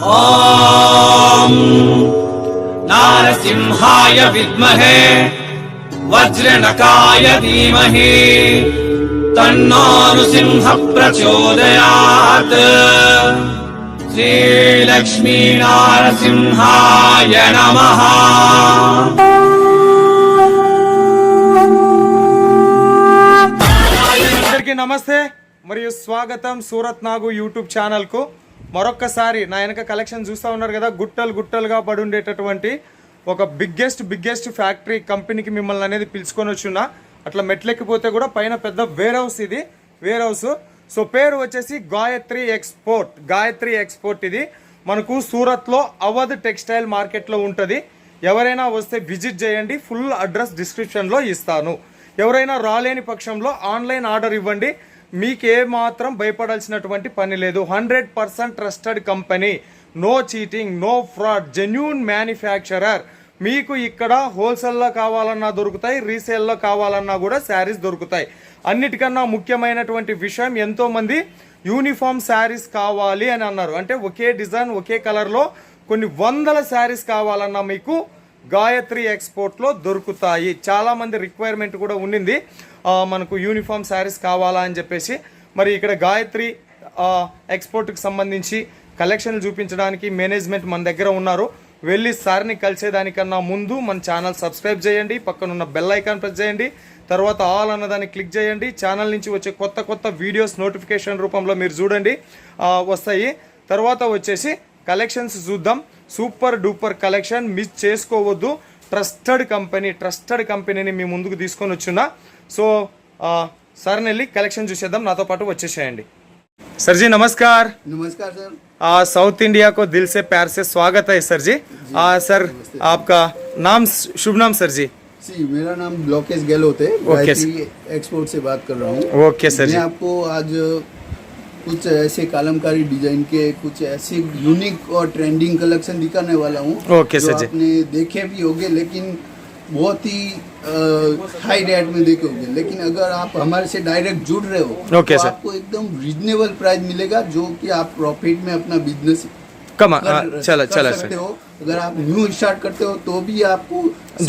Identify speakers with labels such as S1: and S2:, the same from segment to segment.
S1: ओम नारसिंहाय विद्महे वज्रनकाय धीमहि तन्नो नृसिंह प्रचोदयात्। श्री लक्ष्मी नारसिंहाय नमः।
S2: నమస్తే మరియు స్వాగతం సూరత్ నాగు యూట్యూబ్ ఛానల్కు. మరొక్కసారి నా వెనక కలెక్షన్ చూస్తూ ఉన్నారు కదా, గుట్టలు గుట్టలుగా పడి ఉండేటటువంటి ఒక బిగ్గెస్ట్ ఫ్యాక్టరీ కంపెనీకి మిమ్మల్ని అనేది పిలుచుకొని వచ్చున్నా. అట్లా మెట్లెక్కిపోతే కూడా పైన పెద్ద వేర్ హౌస్, ఇది వేర్ హౌస్. సో పేరు వచ్చేసి గాయత్రి ఎక్స్పోర్ట్. ఇది మనకు సూరత్లో అవధ్ టెక్స్టైల్ మార్కెట్లో ఉంటుంది. ఎవరైనా వస్తే విజిట్ చేయండి. ఫుల్ అడ్రస్ డిస్క్రిప్షన్లో ఇస్తాను. ఎవరైనా రాలేని పక్షంలో ఆన్లైన్ ఆర్డర్ ఇవ్వండి. మీకే మాత్రం భయపడాల్సినటువంటి పని లేదు. 100% trusted company, no cheating, no fraud, genuine manufacturer. మీకు ఇక్కడ హోల్సేల్లో కావాలన్నా దొరుకుతాయి, రీసేల్లో కావాలన్నా కూడా శారీస్ దొరుకుతాయి. అన్నిటికన్నా ముఖ్యమైనటువంటి విషయం, ఎంతోమంది యూనిఫామ్ శారీస్ కావాలి అని అన్నారు. అంటే ఒకే డిజైన్ ఒకే కలర్లో కొన్ని వందల శారీస్ కావాలన్నా మీకు గాయత్రి ఎక్స్పోర్ట్లో దొరుకుతాయి. చాలామంది రిక్వైర్మెంట్ కూడా ఉండింది, మనకు యూనిఫామ్ శారీస్ కావాలా అని చెప్పేసి. మరి ఇక్కడ గాయత్రి ఎక్స్పోర్ట్కి సంబంధించి కలెక్షన్లు చూపించడానికి మేనేజ్మెంట్ మన దగ్గర ఉన్నారు. వెళ్ళి సార్ని కలిసేదానికన్నా ముందు మన ఛానల్ సబ్స్క్రైబ్ చేయండి, పక్కనున్న బెల్ ఐకాన్ ప్రెస్ చేయండి, తర్వాత ఆల్ అన్నదాన్ని క్లిక్ చేయండి. ఛానల్ నుంచి వచ్చే కొత్త వీడియోస్ నోటిఫికేషన్ రూపంలో మీరు చూడండి వస్తాయి. తర్వాత వచ్చేసి కలెక్షన్స్ చూద్దాం. సూపర్ డూపర్ కలెక్షన్, మిస్ చేసుకోవద్దు. ట్రస్టెడ్ కంపెనీని మీ ముందుకు తీసుకొని వచ్చున్నా. సో సార్ని వెళ్ళి కలెక్షన్ చూసేద్దాం, నాతో పాటు వచ్చేసేయండి. सर जी नमस्कार।
S3: नमस्कार सर।
S2: साउथ इंडिया को दिल से प्यार से स्वागत है सर जी। सर आपका नाम, शुभ नाम सर जी?
S3: मेरा नाम लोकेश गहलोत है। गायत्री एक्सपोर्ट से बात कर रहा हूँ।
S2: ओके सर जी।
S3: मैं आपको आज कुछ ऐसे कालमकारी डिजाइन के कुछ ऐसे यूनिक और ट्रेंडिंग कलेक्शन दिखाने वाला हूँ।
S2: ओके सर जी।
S3: आपने देखे भी होंगे, लेकिन बहुत ही हाई रेट में देखे होंगे, लेकिन अगर आप हमारे से डायरेक्ट जुड़ रहे हो तो आपको एकदम रीजनेबल प्राइस मिलेगा, जो कि आप प्रॉफिट में अपना बिजनेस
S2: चला
S3: सकते हो। अगर आप न्यू स्टार्ट करते हो तो भी आपको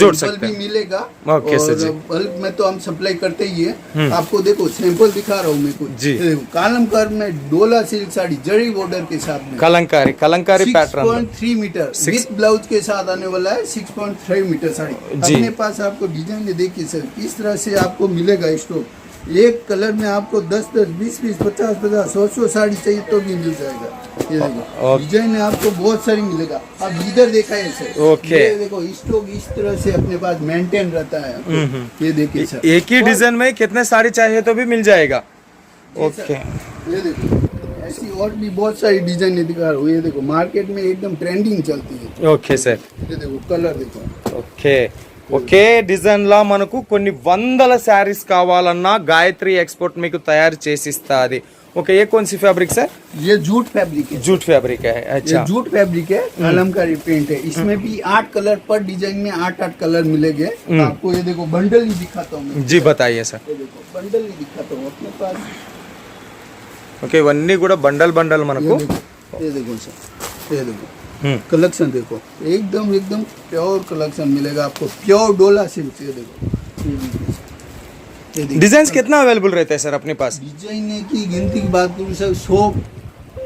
S2: जोड़
S3: सैंपल भी मिलेगा।
S2: ओके सर जी।
S3: बल्क में तो हम सप्लाई करते ही है। आपको देखो सैंपल दिखा रहा हूँ मैं कुछ। कालमकार में डोला सिल्क साड़ी जरी बॉर्डर के साथ में kalamkari pattern 6.3 metre with blouse के साथ आने वाला है। 6.3 मीटर साड़ी अपने पास आपको डिजाइन देखिए सर, किस तरह से आपको मिलेगा स्टॉक। एक कलर में आपको 10-10, 20-20, 50-50, 100 साड़ी चाहिए तो भी मिल जाएगा। ये देखो डिजाइन आपको बहुत सारी मिलेगा। अब इधर देखा है सर।
S2: ओके,
S3: ये देखो स्टॉक इस तरह से अपने पास मेंटेन रहता है। ये देखिए सर,
S2: एक ही डिजाइन में कितने साड़ी चाहिए तो भी मिल जाएगा। ओके,
S3: ये देखो ऐसी और भी बहुत सारी डिजाइन दिखा रहा हूँ। ये देखो मार्केट में एकदम ट्रेंडिंग चलती है।
S2: Okay sir.
S3: ये देखो कलर देखो।
S2: ఓకే, ఒకే డిజైన్ లా మనకు కొన్ని వందల శారీస్ కావాలన్నా గాయత్రి ఎక్స్పోర్ట్ మీకు తయారు చేసి ఇస్తాది. ओके, ये कौन सी फैब्रिक सर?
S3: ये जूट फैब्रिक है।
S2: जूट फैब्रिक है, अच्छा।
S3: ये जूट फैब्रिक है, कलमकारी प्रिंट है। इसमें भी 8 कलर पर डिजाइन में 8 कलर मिलेंगे। आपको ये देखो बंडल ही दिखाता हूँ।
S2: जी बताइए सर।
S3: ये देखो बंडल ही दिखाता हूँ अपने पास।
S2: ओके, ఇవన్నీ కూడా బండల్ మనకు।
S3: ये देखो सर, ये देखो कलेक्शन देखो, एकदम प्योर कलेक्शन मिलेगा आपको, प्योर डोला सिल्क। ये देखो
S2: डिजाइन कितना अवेलेबल रहता है सर अपने पास?
S3: डिजाइन की गिनती की बात करूँ सर,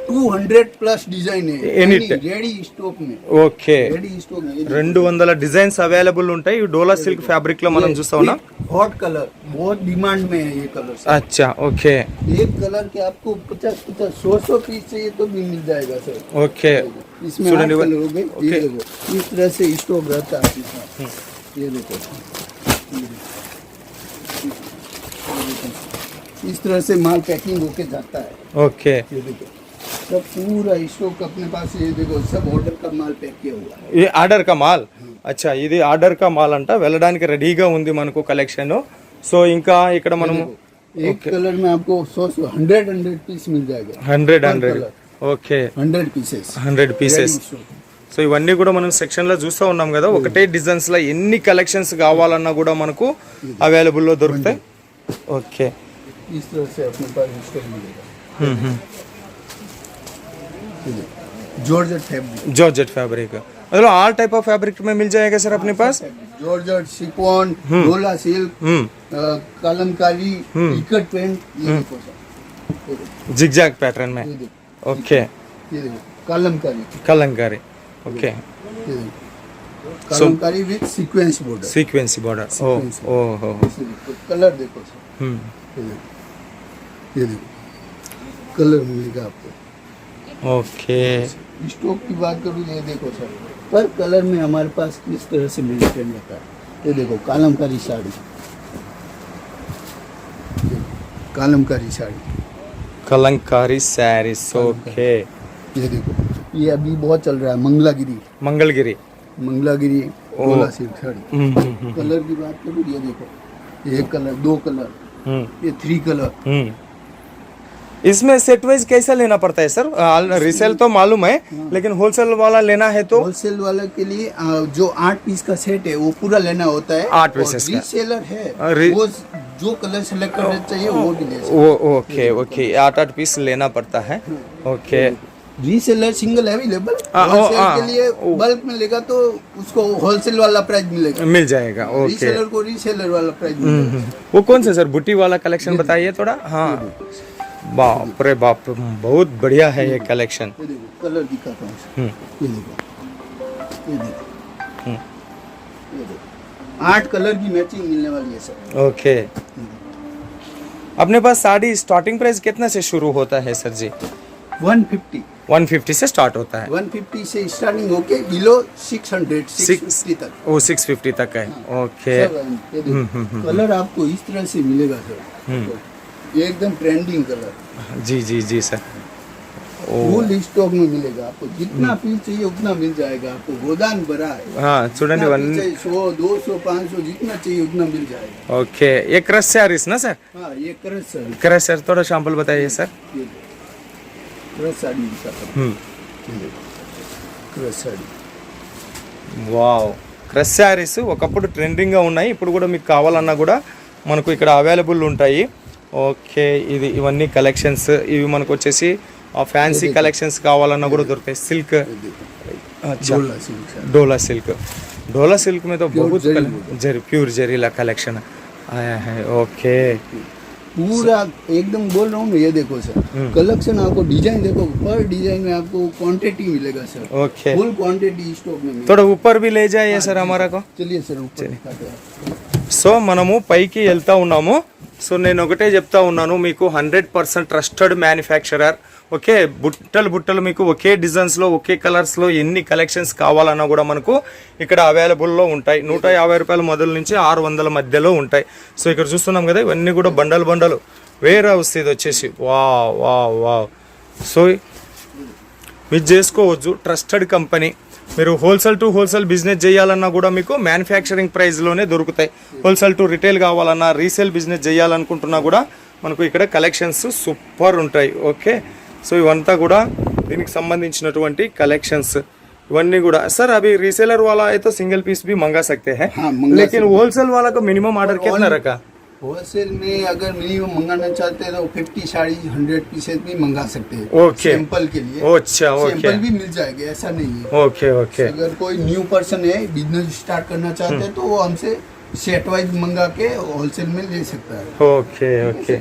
S3: 200 प्लस डिजाइन है रेडी स्टॉक में।
S2: ఓకే,
S3: रेडी स्टॉक में
S2: 200 డిజైన్స్ అవైలబుల్ ఉంటాయి ఈ డోలా సిల్క్ ఫ్యాబ్రిక్ లో మనం చూస్తా ఉన్నాం।
S3: हॉट कलर बहुत डिमांड में है ये कलर।
S2: अच्छा, ओके।
S3: एक कलर के आपको 50-50, 100 पीस चाहिए तो भी मिल जाएगा सर।
S2: ओके,
S3: इसमें 8 कलर हो गए। ये देखो इस तरह से स्टॉक रहता है। ये देखो इस तरह से माल पैकिंग होके जाता है।
S2: ओके,
S3: ये देखो सब पूरा स्टॉक अपने पास। ये देखो सब ऑर्डर का माल पैक किया हुआ है।
S2: ये ఆర్డర్ కా మాల్। అచ్చా, ఇది ఆర్డర్ కా మాల్ అంట, వెళ్ళడానికి రెడీగా ఉంది మనకు కలెక్షన్। సో ఇంకా ఇక్కడ మనము
S3: एक कलर में आपको 100 पीस मिल जाएगा।
S2: 100 ఓకే,
S3: 100 पीसेस
S2: 100 పీసెస్। సో ఇవన్నీ కూడా మనం సెక్షన్ లో చూస్తూ ఉన్నాం కదా, ఒకటే డిజైన్స్ లో ఎన్ని కలెక్షన్స్ కావాలన్నా కూడా మనకు అవైలబుల్ లో దొరుకుతాయి। ఓకే,
S3: इस तरह से अपने पास स्टॉक मिलेगा। जॉर्जेट फैब्रिक,
S2: जॉर्जेट फैब्रिक, मतलब ऑल टाइप ऑफ फैब्रिक में मिल जाएगा सर अपने पास।
S3: जॉर्जेट, शिफॉन, डोला सिल्क, कलमकारी, इकट पेंट, ये देखो सर,
S2: जिगजैग पैटर्न में।
S3: ये देखो,
S2: ओके,
S3: ये देखो कलमकारी,
S2: कलंकारी। ओके,
S3: ये देखो kalamkari with sequence border,
S2: sequence border.
S3: Sequence
S2: ओ हो।
S3: कलर देखो सर, ये देखो कलर मिलेगा आपको।
S2: ओके,
S3: स्टॉक की बात करूँ, ये देखो सर, पर कलर में हमारे पास किस तरह से मेंटेन रहता है। ये देखो कालमकारी साड़ी, कालमकारी साड़ी,
S2: कलंकारी सैरीस। ओके,
S3: ये देखो ये अभी बहुत चल रहा है, मंगलागिरी,
S2: मंगलगिरी।
S3: मंगलागिरी डोला सिल्क साड़ी। कलर की बात करूँ, ये देखो एक कलर, दो कलर, ये 3 कलर।
S2: इसमें सेट वाइज कैसा लेना पड़ता है सर? रीसेल तो मालूम है, लेकिन होलसेल वाला लेना है तो
S3: होलसेल वाले के लिए जो 8 पीस का सेट है वो पूरा लेना होता है।
S2: 8 पीसेस का।
S3: रीसेलर है वो जो कलर सेलेक्ट करना चाहिए वो भी ले सकते
S2: वो। ओके ओके, 8 पीस लेना पड़ता है। Okay,
S3: reseller single available, wholesale के लिए बल्क में लेगा तो उसको होलसेल वाला प्राइस मिलेगा,
S2: मिल जाएगा। ओके,
S3: रीसेलर को रीसेलर वाला प्राइस मिलेगा।
S2: वो कौन सा सर बुटी वाला कलेक्शन बताइए थोड़ा। हाँ, बाप रे बाप, बहुत बढ़िया है ये कलेक्शन।
S3: ये देखो कलर दिखाता हूँ सर, ये देखो, ये देखो, ये देखो 8 कलर की मैचिंग मिलने वाली है सर।
S2: ओके, अपने पास साड़ी स्टार्टिंग प्राइस कितना से शुरू होता है सर जी?
S3: 150,
S2: 150 से स्टार्ट होता है।
S3: 150 से स्टार्टिंग होके बिलो 600, 650 तक।
S2: वो 650 तक है। ओके,
S3: सर, ये देखो, कलर आपको इस तरह से मिलेगा सर, ये एकदम ट्रेंडिंग कलर।
S2: जी जी जी सर।
S3: फुल स्टॉक में मिलेगा आपको, जितना पीस चाहिए उतना मिल जाएगा आपको, गोदान भरा है।
S2: हाँ, చూడండి
S3: 100, 200, 500 जितना चाहिए उतना मिल जाएगा।
S2: ओके, ये क्रश सैरीस ना सर?
S3: हाँ, ये क्रश साड़ी,
S2: क्रश सर थोड़ा सैंपल बताइए सर।
S3: ये क्रश साड़ी दिखाता हूँ। ये देखो, crush sari,
S2: wow, crush saris ఒకప్పుడు ట్రెండింగ్గా ఉన్నాయి, ఇప్పుడు కూడా మీకు కావాలన్నా కూడా మనకు ఇక్కడ అవైలబుల్ ఉంటాయి। ఓకే, ఇవన్నీ కలెక్షన్స్, ఇవి మనకు వచ్చేసి ఫ్యాన్సీ కలెక్షన్స్ కావాలన్నా కూడా దొరుకుతాయి। సిల్క్,
S3: डोला सिल्क साड़ी,
S2: डोला सिल्क, डोला सिल्क में तो बहुत जरी, प्योर जरीला कलेक्शन आया है। ओके,
S3: पूरा एकदम बोल रहा हूँ मैं, ये देखो सर कलेक्शन, आपको डिजाइन देखो, पर डिजाइन में आपको क्वांटिटी मिलेगा sir.
S2: Okay,
S3: full quantity stock में मिलेगा।
S2: थोड़ा ऊपर भी ले जाइए सर हमारा को।
S3: चलिए सर ऊपर दिखाते हैं।
S2: సో మనము పైకి వెళ్తా ఉన్నాము। సో నేను ఒకటే చెప్తా ఉన్నాను మీకు, 100% ట్రస్టెడ్ మ్యానుఫ్యాక్చరర్। ఓకే, బుట్టలు మీకు ఒకే డిజైన్స్లో ఒకే కలర్స్లో ఎన్ని కలెక్షన్స్ కావాలన్నా కూడా మనకు ఇక్కడ అవైలబుల్లో ఉంటాయి। 150 రూపాయల మొదలు నుంచి 600 మధ్యలో ఉంటాయి। సో ఇక్కడ చూస్తున్నాం కదా, ఇవన్నీ కూడా బండలు వేర్ హౌస్, ఇది వచ్చేసి వా వా వా। సో మీరు చేసుకోవచ్చు, ట్రస్టెడ్ కంపెనీ। మీరు హోల్సేల్ టు హోల్సేల్ బిజినెస్ చేయాలన్నా కూడా మీకు మ్యానుఫ్యాక్చరింగ్ ప్రైస్లోనే దొరుకుతాయి। హోల్సేల్ టు రిటైల్ కావాలన్నా, రీసేల్ బిజినెస్ చేయాలనుకుంటున్నా కూడా మనకు ఇక్కడ కలెక్షన్స్ సూపర్ ఉంటాయి। ఓకే, సో ఇవంతా కూడా దీనికి సంబంధించినటువంటి కలెక్షన్స్ इवన్నీ కూడా सर अभी रीसेलर वाला है तो सिंगल पीस भी मंगा सकते हैं।
S3: हाँ, मंगा
S2: लेकिन होलसेल वाला का मिनिमम ऑर्डर कितना रखा?
S3: होलसेल में अगर मिनिमम मंगाना चाहते हैं तो 50 साड़ी 100 पीसेस भी मंगा सकते हैं।
S2: ओके,
S3: सैंपल के लिए।
S2: अच्छा, ओके,
S3: सैंपल भी मिल जाएगा, ऐसा नहीं है।
S2: ओके ओके,
S3: अगर कोई न्यू पर्सन है, बिजनेस स्टार्ट करना चाहते हैं तो वो हमसे सेट वाइज मंगा के होलसेल में ले सकता है।
S2: Okay okay.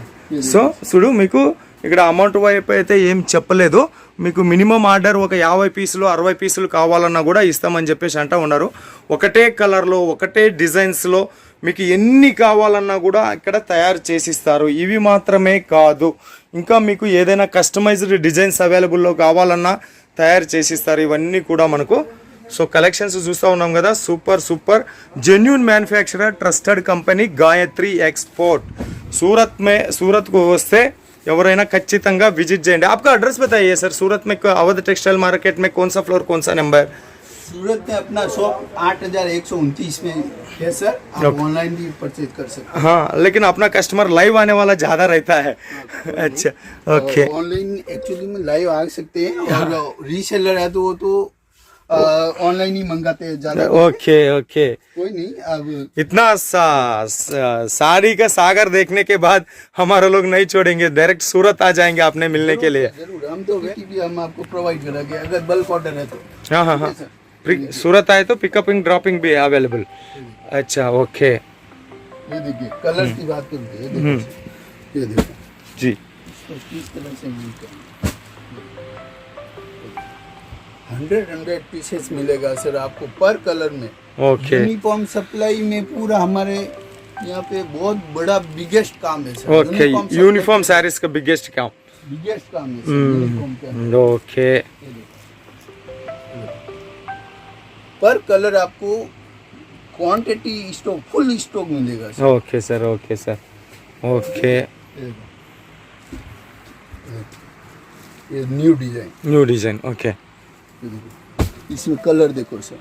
S2: సో చూడు, మీకు ఇక్కడ అమౌంట్ వైపు అయితే ఏం చెప్పలేదు, మీకు మినిమం ఆర్డర్ ఒక 50 పీసులు 60 పీసులు కావాలన్నా కూడా ఇస్తామని చెప్పేసి అంటూ ఉన్నారు। ఒకటే కలర్లో ఒకటే డిజైన్స్లో మీకు ఎన్ని కావాలన్నా కూడా ఇక్కడ తయారు చేసిస్తారు। ఇవి మాత్రమే కాదు, ఇంకా మీకు ఏదైనా కస్టమైజ్డ్ డిజైన్స్ అవైలబుల్లో కావాలన్నా తయారు చేసిస్తారు। ఇవన్నీ కూడా మనకు సో కలెక్షన్స్ చూస్తూ ఉన్నాం కదా, super super genuine manufacturer trusted company Gayatri export Surat को वस्ते ఎవరైనా ఖచ్చితంగా విజిట్ చేయండి। आपका एड्रेस बताइए सर, सूरत में अवध टेक्सटाइल मार्केट में कौन सा फ्लोर, कौन सा नंबर?
S3: सूरत में अपना शॉप 8129 में है सर, आप ऑनलाइन भी परचेज कर सकते हैं।
S2: हाँ, लेकिन अपना कस्टमर लाइव आने वाला ज़्यादा रहता है। अच्छा, ओके,
S3: ऑनलाइन एक्चुअली में लाइव आ सकते हैं, और रीसेलर है तो वो तो ऑनलाइन ही मंगाते हैं ज्यादा।
S2: ओके ओके,
S3: कोई नहीं, अब
S2: इतना साड़ी का सागर देखने के बाद हमारा लोग नहीं छोड़ेंगे, डायरेक्ट सूरत आ जाएंगे आपने मिलने के लिए।
S3: जरूर, हम तो भी हम आपको प्रोवाइड करेंगे अगर बल्क ऑर्डर है तो।
S2: हाँ हाँ हाँ, सूरत आए तो पिकअपिंग ड्रॉपिंग भी अवेलेबल। अच्छा ओके,
S3: ये देखिए कलर की बात करते हैं, ये देखो
S2: जी,
S3: किस कलर से मिलता है। 100 पीसेस मिलेगा सर आपको पर कलर में।
S2: ओके
S3: यूनिफॉर्म सप्लाई में पूरा हमारे यहाँ पे बहुत बड़ा बिगेस्ट काम है सर।
S2: ओके, यूनिफॉर्म साड़ीज का बिगेस्ट काम,
S3: बिगेस्ट काम है सर यूनिफॉर्म का।
S2: ओके,
S3: पर कलर आपको क्वांटिटी स्टॉक फुल स्टॉक मिलेगा sir.
S2: Okay sir, okay sir, okay.
S3: ये new design,
S2: new design, okay.
S3: इसमें कलर देखो सर,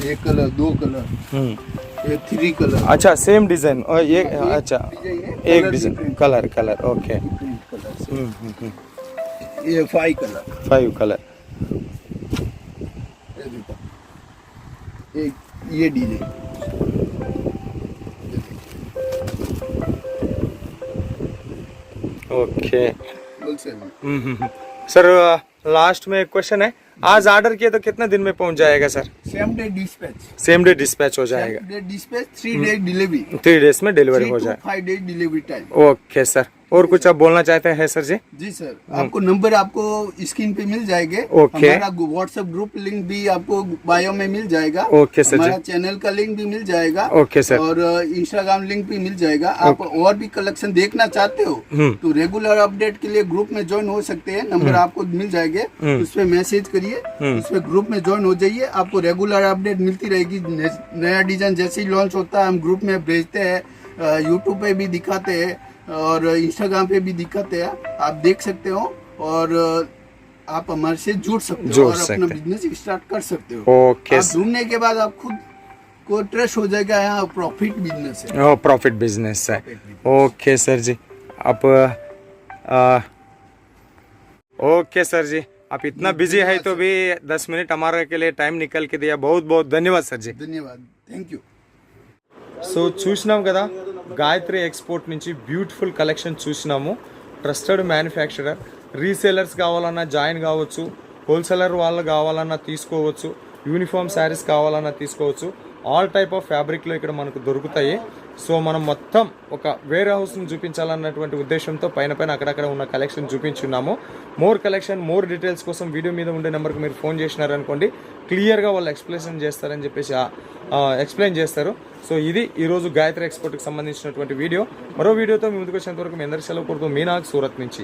S3: एक कलर, दो कलर, ये 3 कलर।
S2: अच्छा सेम डिजाइन और ये, अच्छा एक डिजाइन, कलर कलर, ओके।
S3: ये 5 कलर,
S2: 5 कलर,
S3: ये देखो एक ये design,
S2: okay.
S3: Wholesale.
S2: Sir last में एक क्वेश्चन है, आज ऑर्डर किया तो कितने दिन में पहुंच जाएगा sir?
S3: Same day dispatch,
S2: same day dispatch हो जाएगा,
S3: day dispatch, 3 days delivery,
S2: 3 days में डिलीवरी हो जाए।
S3: 5 days delivery time.
S2: Okay sir, और कुछ आप बोलना चाहते हैं सर जी?
S3: जी सर, आपको नंबर आपको स्क्रीन पे मिल जाएंगे।
S2: ओके।
S3: हमारा व्हाट्सएप ग्रुप लिंक भी आपको बायो में मिल जाएगा।
S2: ओके सर जी।
S3: हमारा चैनल का लिंक भी मिल जाएगा।
S2: Okay sir.
S3: और इंस्टाग्राम लिंक भी मिल जाएगा। आप और भी कलेक्शन देखना चाहते हो तो रेगुलर अपडेट के लिए ग्रुप में ज्वाइन हो सकते हैं। नंबर आपको मिल जाएंगे, उस पर मैसेज करिए, उस पर ग्रुप में ज्वाइन हो जाइए। आपको रेगुलर अपडेट मिलती रहेगी। नया डिजाइन जैसे ही लॉन्च होता है हम ग्रुप में भेजते हैं, यूट्यूब पे भी दिखाते हैं और इंस्टाग्राम पे भी दिखाते हैं, आप देख सकते हो और आप हमारे से जुड़ सकते हो और अपना बिजनेस स्टार्ट कर सकते हो।
S2: ओके।
S3: आप ढूंढने के बाद आप खुद को ट्रस्ट हो जाएगा, यहाँ प्रॉफिट बिजनेस है।
S2: ओ प्रॉफिट बिजनेस है। ओके सर जी, आप ओके सर जी, आप इतना बिजी है तो भी 10 मिनट हमारे के लिए टाइम निकल के दिया, बहुत बहुत धन्यवाद सर जी।
S3: धन्यवाद, థ్యాంక్ యూ।
S2: సో చూసినాం కదా, గాయత్రి ఎక్స్పోర్ట్ నుంచి బ్యూటిఫుల్ కలెక్షన్ చూసినాము. ట్రస్టెడ్ మ్యానుఫ్యాక్చరర్, రీసేలర్స్ కావాలన్నా జాయిన్ కావచ్చు, హోల్సేలర్ వాళ్ళు కావాలన్నా తీసుకోవచ్చు, యూనిఫామ్ శారీస్ కావాలన్నా తీసుకోవచ్చు. ఆల్ టైప్ ఆఫ్ ఫ్యాబ్రిక్లో ఇక్కడ మనకు దొరుకుతాయి. సో మనం మొత్తం ఒక వేర్ హౌస్ని చూపించాలన్నటువంటి ఉద్దేశంతో పైన అక్కడక్కడ ఉన్న కలెక్షన్ చూపించున్నాము. మోర్ కలెక్షన్, మోర్ డీటెయిల్స్ కోసం వీడియో మీద ఉండే నెంబర్కి మీరు ఫోన్ చేసినారనుకోండి, క్లియర్గా వాళ్ళు ఎక్స్ప్లెయిన్ చేస్తారని చెప్పేసి ఎక్స్ప్లెయిన్ చేస్తారు. సో ఇది ఈరోజు గాయత్రి ఎక్స్పోర్ట్కి సంబంధించినటువంటి వీడియో. మరో వీడియోతో మీ ముందుకు వచ్చేంత వరకు మీ అందరికీ సెలవు కోరుతూ మీ నాగ్ సూరత్ నుంచి.